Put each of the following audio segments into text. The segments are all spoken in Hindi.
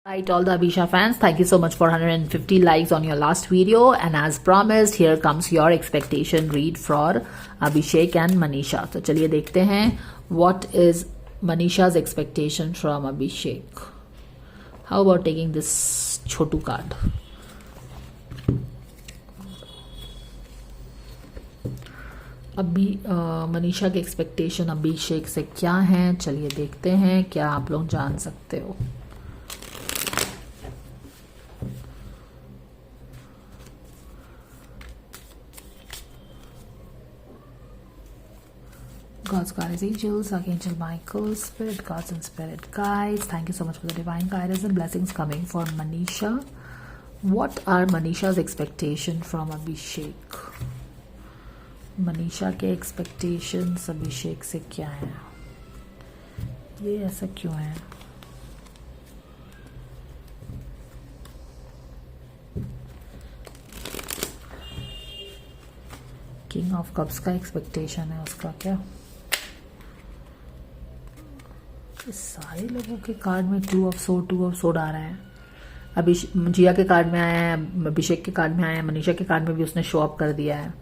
Right, all the Abhisha fans, thank you so much for 150 likes on your last video. And as promised, here comes your expectation read for Abhishek and Manisha. तो चलिए देखते हैं what is Manisha's expectation from Abhishek. How about taking this Chhotu card? अभी मनीषा के एक्सपेक्टेशन अभिषेक से क्या हैं, चलिए देखते हैं क्या आप लोग जान सकते हो. God's guidance, angels, Archangel Michael, spirit gods and spirit guides. Thank you so much for the divine guidance and blessings coming for Manisha. What are Manisha's expectation from Abhishek? Manisha के एक्सपेक्टेशंस अभिषेक से क्या है? ये ऐसा क्यों है? किंग ऑफ कप्स का एक्सपेक्टेशन है उसका क्या? इस सारे लोगों के कार्ड में टू ऑफ सोड आ रहा है. अभी जिया के कार्ड में आया है, अभिषेक के कार्ड में आया है, मनीषा के कार्ड में भी उसने शो अप कर दिया है.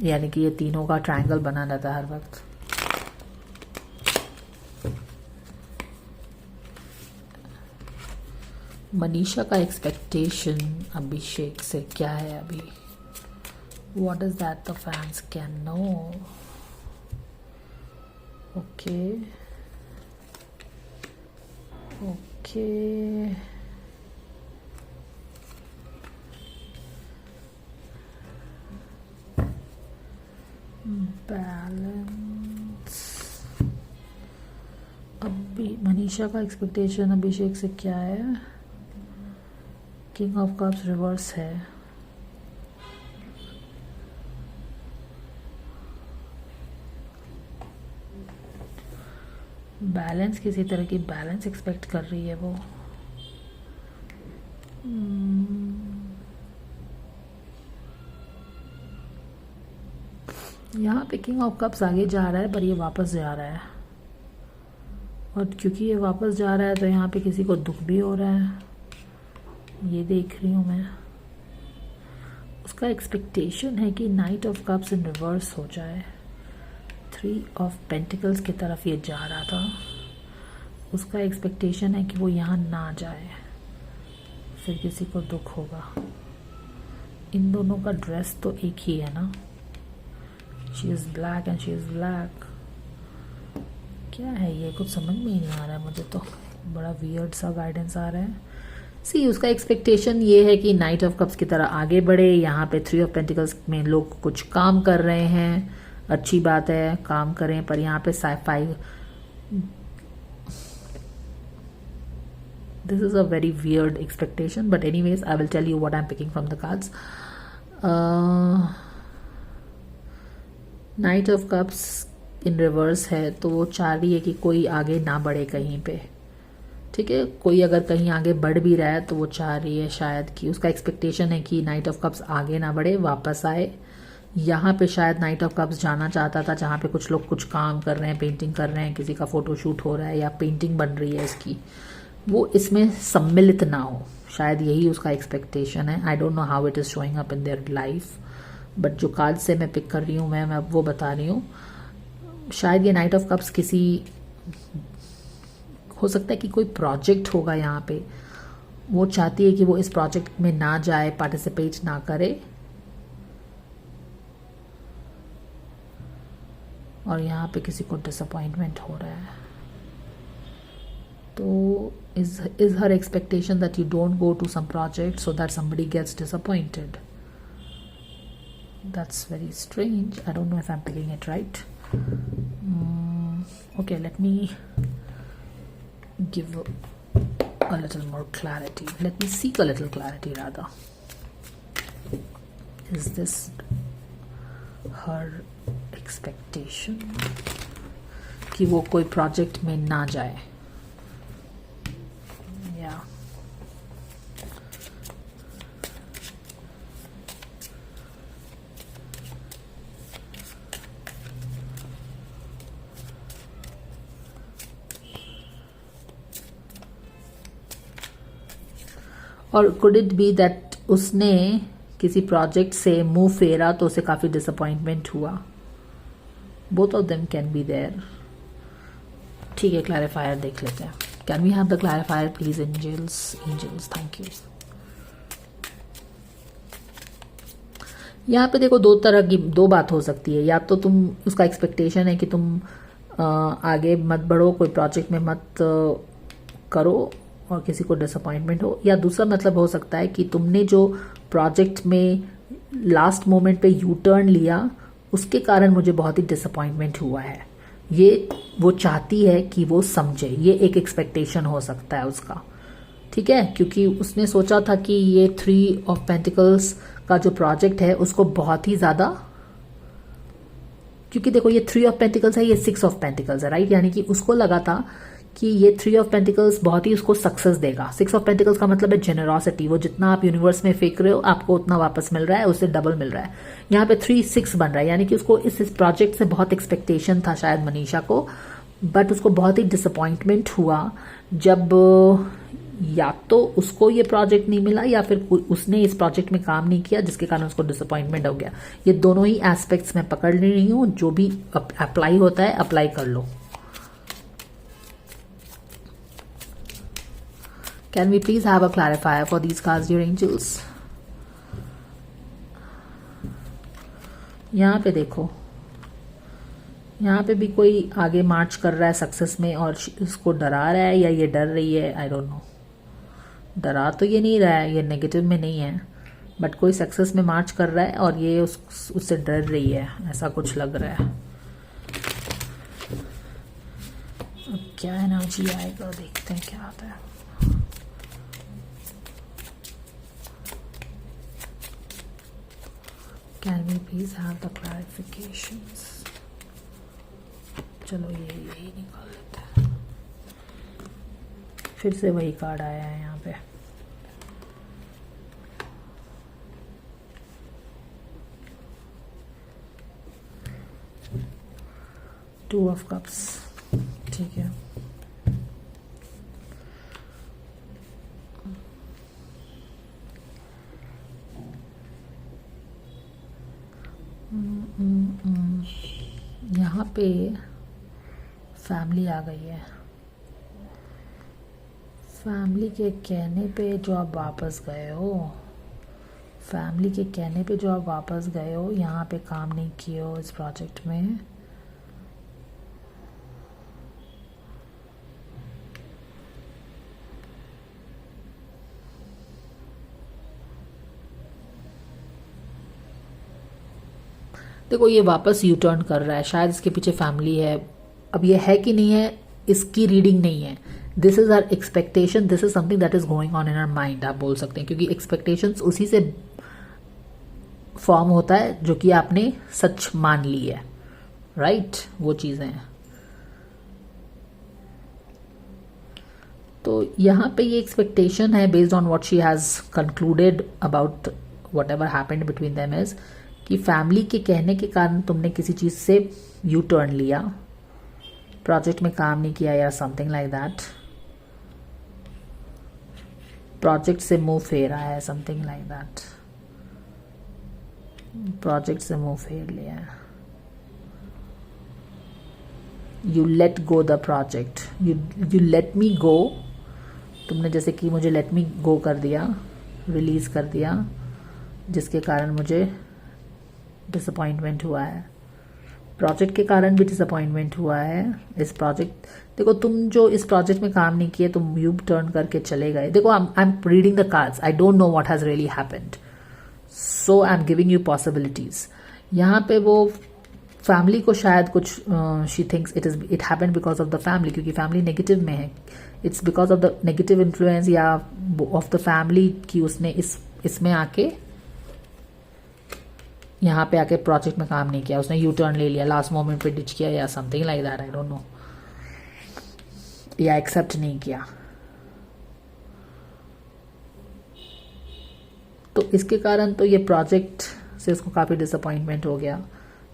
यानी कि ये तीनों का ट्रायंगल बना रहता है हर वक्त. मनीषा का एक्सपेक्टेशन अभिषेक से क्या है अभी? What is that the fans can know. Okay balance. अभी मनीषा का एक्सपेक्टेशन अभिषेक से क्या है? किंग ऑफ कप्स रिवर्स है. बैलेंस, किसी तरह की बैलेंस एक्सपेक्ट कर रही है वो. यहाँ पे किंग ऑफ कप्स आगे जा रहा है पर ये वापस जा रहा है. और क्योंकि ये वापस जा रहा है तो यहाँ पे किसी को दुख भी हो रहा है. ये देख रही हूँ मैं. उसका एक्सपेक्टेशन है कि night of cups in reverse हो जाए. 3 ऑफ पेंटिकल्स की तरफ ये जा रहा था. उसका एक्सपेक्टेशन है कि वो यहाँ ना जाए, फिर किसी को दुख होगा. इन दोनों का ड्रेस तो एक ही है ना. She is black and she is black. क्या है ये? कुछ समझ में ही नहीं आ रहा है मुझे तो. बड़ा वियर्ड सा गाइडेंस आ रहा है. सी, उसका एक्सपेक्टेशन ये है कि नाइट ऑफ कप्स की तरह आगे बढ़े. यहाँ पे 3 ऑफ पेंटिकल्स में लोग कुछ काम कर रहे हैं. अच्छी बात है, काम करें. पर यहाँ पे sci-fi, this is a very weird expectation, but anyways I will tell you what I'm picking from the cards. Night of cups in reverse है तो वो चाह रही है कि कोई आगे ना बढ़े कहीं पे. ठीक है, कोई अगर कहीं आगे बढ़ भी रहा है तो वो चाह रही है शायद कि, उसका एक्सपेक्टेशन है कि नाइट ऑफ कप्स आगे ना बढ़े, वापस आए. यहाँ पे शायद नाइट ऑफ कप्स जाना चाहता था जहाँ पे कुछ लोग कुछ काम कर रहे हैं, पेंटिंग कर रहे हैं, किसी का फोटोशूट हो रहा है या पेंटिंग बन रही है इसकी, वो इसमें सम्मिलित ना हो. शायद यही उसका एक्सपेक्टेशन है. आई don't know how it is showing up in their life, but जो कार्ड से मैं पिक कर रही हूँ मैं वो बता रही हूँ. शायद ये नाइट ऑफ कप्स किसी, हो सकता है कि कोई प्रोजेक्ट होगा यहाँ पे. वो चाहती है कि वो इस प्रोजेक्ट में ना जाए, पार्टिसिपेट ना करे. और यहाँ पे किसी को डिसअपॉइंटमेंट हो रहा है. तो is her expectation that you don't go to some project so that somebody gets disappointed? That's very strange. I don't know if I'm picking it right. Okay, let me give a little more clarity. Let me seek a little clarity rather. Is this her expectation कि वो कोई प्रोजेक्ट में ना जाए? या और कुड इट बी दैट उसने किसी प्रोजेक्ट से मुंह फेरा तो उसे काफी डिसअपॉइंटमेंट हुआ. Both of them can be there. ठीक है, क्लैरिफायर देख लेते हैं. Can we have the clarifier please angels? Angels, thank you. यहाँ पे देखो, दो तरह की दो बात हो सकती है. या तो तुम उसका एक्सपेक्टेशन है कि तुम आगे मत बढ़ो, कोई प्रोजेक्ट में मत करो और किसी को डिसअपॉइंटमेंट हो. या दूसरा मतलब हो सकता है कि तुमने जो प्रोजेक्ट में लास्ट मोमेंट पे यू टर्न लिया उसके कारण मुझे बहुत ही डिसअपॉइंटमेंट हुआ है. ये वो चाहती है कि वो समझे. ये एक एक्सपेक्टेशन हो सकता है उसका. ठीक है, क्योंकि उसने सोचा था कि ये 3 ऑफ पेंटिकल्स का जो प्रोजेक्ट है उसको बहुत ही ज्यादा, क्योंकि देखो ये 3 ऑफ पेंटिकल्स है, ये 6 ऑफ पेंटिकल्स है, राइट. यानी कि उसको लगा था कि ये 3 ऑफ पेंटिकल्स बहुत ही उसको सक्सेस देगा. 6 ऑफ पेंटिकल्स का मतलब है जेनरोसिटी. वो जितना आप यूनिवर्स में फेंक रहे हो आपको उतना वापस मिल रहा है, उससे डबल मिल रहा है. यहाँ पे 3-6 बन रहा है, यानी कि उसको इस प्रोजेक्ट से बहुत एक्सपेक्टेशन था शायद मनीषा को, बट उसको बहुत ही डिसअपॉइंटमेंट हुआ जब या तो उसको ये प्रोजेक्ट नहीं मिला या फिर उसने इस प्रोजेक्ट में काम नहीं किया जिसके कारण उसको डिसअपॉइंटमेंट हो गया. ये दोनों ही एस्पेक्ट्स मैं पकड़ ले रही हूँ. जो भी अप्लाई होता है अप्लाई कर लो. Can we please have a clarifier for these cards, dear angels? यहाँ पे देखो, यहाँ पे भी कोई आगे मार्च कर रहा है सक्सेस में और उसको डरा रहा है या ये डर रही है. आई डोंट नो. डरा तो ये नहीं रहा है, ये नेगेटिव में नहीं है, बट कोई सक्सेस में मार्च कर रहा है और ये उससे डर रही है, ऐसा कुछ लग रहा है. अब क्या एनर्जी आएगा, देखते हैं क्या आता है. Can we please have the clarifications? चलो यही निकाल लेते हैं. फिर से वही कार्ड आया है यहाँ पे. Two of cups. ठीक है, यहाँ पे फैमिली आ गई है. फैमिली के कहने पे जो आप वापस गए हो, फैमिली के कहने पे जो आप वापस गए हो, यहाँ पे काम नहीं किए हो इस प्रोजेक्ट में. देखो ये वापस यू टर्न कर रहा है, शायद इसके पीछे फैमिली है. अब ये है कि नहीं है इसकी रीडिंग नहीं है. This is our expectation, this is something that is going on in our mind, आप बोल सकते हैं, क्योंकि एक्सपेक्टेशंस उसी से फॉर्म होता है जो कि आपने सच मान ली है, राइट. वो चीजें हैं. तो यहाँ पे ये एक्सपेक्टेशन है based on what she has concluded about what ever happened between them is कि फैमिली के कहने के कारण तुमने किसी चीज से यू टर्न लिया, प्रोजेक्ट में काम नहीं किया या समथिंग लाइक दैट. प्रोजेक्ट से मुंह फेरा है, समथिंग लाइक दैट. प्रोजेक्ट से मुंह फेर लिया है. You let go the project, you let me go. तुमने जैसे कि मुझे लेट मी गो कर दिया, रिलीज कर दिया, जिसके कारण मुझे डिसअपॉइंटमेंट हुआ है. प्रोजेक्ट के कारण भी डिसअपॉइंटमेंट हुआ है. इस प्रोजेक्ट, देखो तुम जो इस प्रोजेक्ट में काम नहीं किए, तुम यू टर्न करके चले गए. देखो I am reading the cards, I don't know what has really happened, so I am giving you possibilities. यहाँ पे वो फैमिली को शायद कुछ she thinks it happened because of the family, क्योंकि फैमिली नेगेटिव में है. It's because of the negative influence या ऑफ द फैमिली की उसने इसमें आके, यहाँ पे आके प्रोजेक्ट में काम नहीं किया, उसने यू टर्न ले लिया, लास्ट मोमेंट पे डिच किया या something like that. I don't no, या एक्सेप्ट नहीं किया. तो इसके कारण तो ये प्रोजेक्ट से उसको काफी डिसअपॉइंटमेंट हो गया,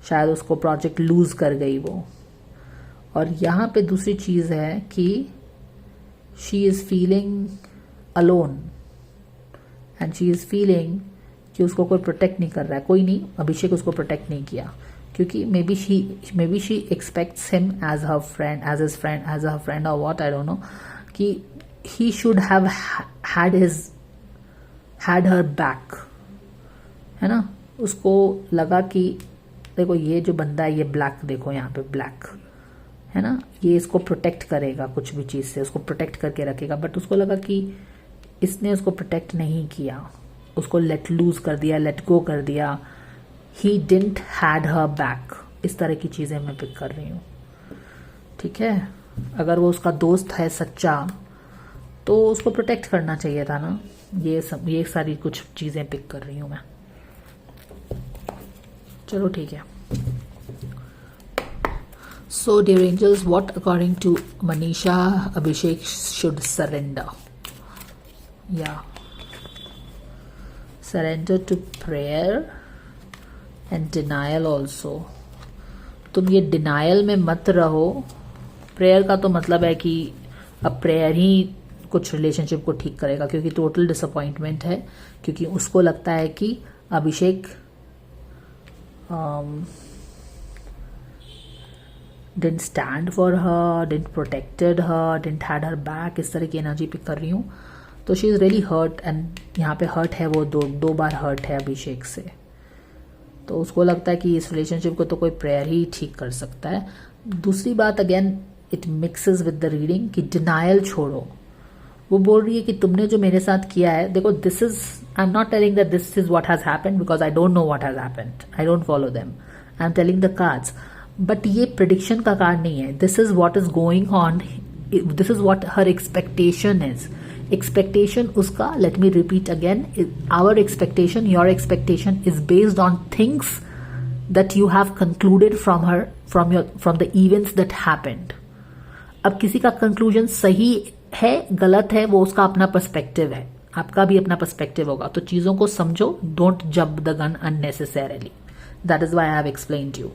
शायद उसको प्रोजेक्ट लूज कर गई वो. और यहाँ पे दूसरी चीज है कि she is feeling alone. And she is feeling कि उसको कोई प्रोटेक्ट नहीं कर रहा है. कोई नहीं, अभिषेक उसको प्रोटेक्ट नहीं किया, क्योंकि may be she expects him as her friend, as his friend, as her friend और व्हाट, आई डोंट नो, कि he should have had her back, है ना. उसको लगा कि देखो ये जो बंदा है, ये ब्लैक, देखो यहाँ पे ब्लैक है ना, ये इसको प्रोटेक्ट करेगा कुछ भी चीज़ से, उसको प्रोटेक्ट करके रखेगा. बट उसको लगा कि इसने उसको प्रोटेक्ट नहीं किया, उसको लेट लूज कर दिया, लेट गो कर दिया. He didn't had her back. इस तरह की चीज़ें मैं पिक कर रही हूँ. ठीक है, अगर वो उसका दोस्त है सच्चा तो उसको प्रोटेक्ट करना चाहिए था ना. ये सारी कुछ चीज़ें पिक कर रही हूँ मैं. चलो ठीक है. So dear angels, what according to Manisha, Abhishek should surrender? Yeah, surrender to prayer and denial also. तुम ये डिनायल में मत रहो. प्रेयर का तो मतलब है कि अब प्रेयर ही कुछ रिलेशनशिप को ठीक करेगा, क्योंकि टोटल डिसअपॉइंटमेंट है, क्योंकि उसको लगता है कि अभिषेक didn't stand for her, didn't protected her, didn't had her back. इस तरह की एनर्जी पिक कर रही हूँ. तो she is really hurt, and यहाँ पे हर्ट है, वो दो बार हर्ट है अभिषेक से. तो उसको लगता है कि इस रिलेशनशिप को तो कोई प्रेयर ही ठीक कर सकता है. दूसरी बात, again it mixes with the reading कि डिनायल छोड़ो. वो बोल रही है कि तुमने जो मेरे साथ किया है, देखो this is, I am not telling that this is what has happened because I don't know what has happened, I don't follow them, I am telling the cards. But ये प्रिडिक्शन का कार्ड नहीं है. This is what is going on, this is what her expectation is. Expectation उसका, let me repeat again, our expectation, your expectation is based on things that you have concluded from her, from the events that happened. अब किसी का कंक्लूजन सही है गलत है, वो उसका अपना पर्सपेक्टिव है, आपका भी अपना पर्सपेक्टिव होगा. तो चीजों को समझो, don't jump the gun unnecessarily. That is why I have explained you.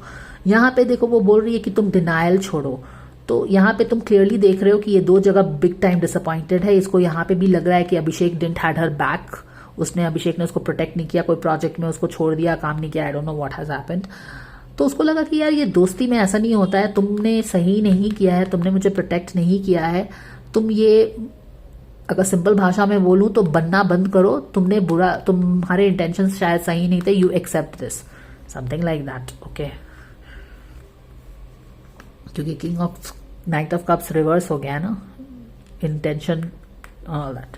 यहाँ पे देखो वो बोल रही है कि तुम डिनायल छोड़ो. तो यहाँ पे तुम क्लियरली देख रहे हो कि ये दो जगह बिग टाइम डिसअपॉइंटेड है. इसको यहाँ पे भी लग रहा है कि अभिषेक डिडंट हैड हर बैक. अभिषेक ने उसको प्रोटेक्ट नहीं किया, कोई प्रोजेक्ट में उसको छोड़ दिया, काम नहीं किया, आई don't know what has happened. तो उसको लगा कि यार ये दोस्ती में ऐसा नहीं होता है, तुमने सही नहीं किया है, तुमने मुझे प्रोटेक्ट नहीं किया है. तुम ये, अगर सिंपल भाषा में बोलूं तो बनना बंद करो. तुमने बुरा, तुम्हारे इंटेंशंस शायद सही नहीं थे, you accept this, something like that. Okay, क्योंकि king of knight of cups reverse हो गया है ना, intention all that.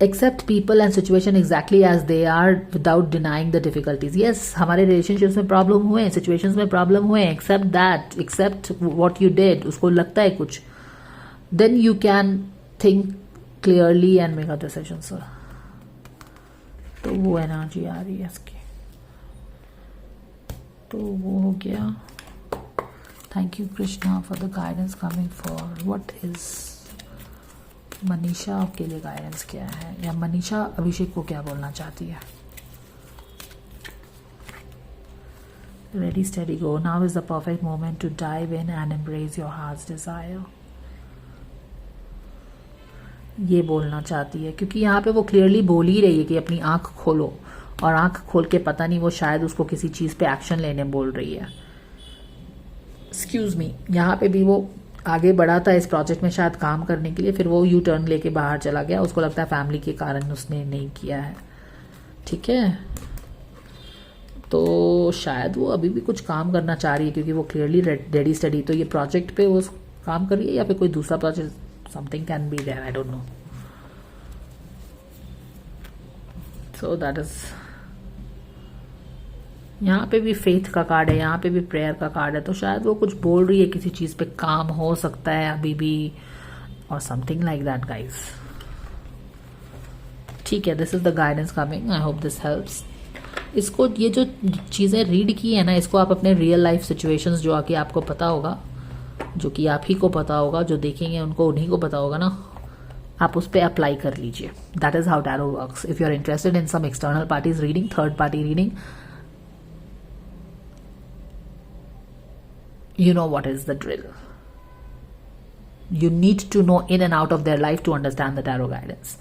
Accept people and situation exactly as they are without denying the difficulties. Yes, हमारे relationships में problem हुए, situations में problem हुए. Accept that, accept what you did. उसको लगता है कुछ, then you can think clearly and make a decision, sir. तो वो एनर्जी आ रही है इसकी. तो वो हो गया. Thank you Krishna for the guidance coming for what is Manisha के लिए गाइडेंस क्या है, या मनीषा अभिषेक को क्या बोलना चाहती है. Ready steady go. Now is the perfect moment to dive in and embrace your heart's desire. ये बोलना चाहती है, क्योंकि यहाँ पे वो क्लियरली बोल ही रही है कि अपनी आंख खोलो, और आंख खोल के पता नहीं वो शायद उसको किसी चीज पे एक्शन लेने बोल रही है. एक्सक्यूज मी, यहाँ पे भी वो आगे बढ़ा था इस प्रोजेक्ट में शायद काम करने के लिए, फिर वो यू टर्न लेके बाहर चला गया. उसको लगता है फैमिली के कारण उसने नहीं किया है. ठीक है, तो शायद वो अभी भी कुछ काम करना चाह रही है, क्योंकि वो क्लियरली रेडी स्टडी. तो ये प्रोजेक्ट पे वो काम कर रही है, या फिर कोई दूसरा project, something can be there, I don't know. So that is, यहाँ पे भी फेथ का कार्ड है, यहाँ पे भी प्रेयर का कार्ड है. तो शायद वो कुछ बोल रही है, किसी चीज पे काम हो सकता है अभी भी, और समथिंग लाइक दैट गाइस. ठीक है, this is the guidance coming. I hope this helps. इसको, ये जो चीजें रीड की है ना, इसको आप अपने रियल लाइफ सिचुएशंस जो आके आपको पता होगा, जो कि आप ही को पता होगा, जो देखेंगे उनको उन्हीं को पता होगा ना, आप उस पर अप्लाई कर लीजिए. That is how tarot works. If you are interested in some external parties reading, third party reading, You know what is the drill. You need to know in and out of their life to understand the tarot guidance.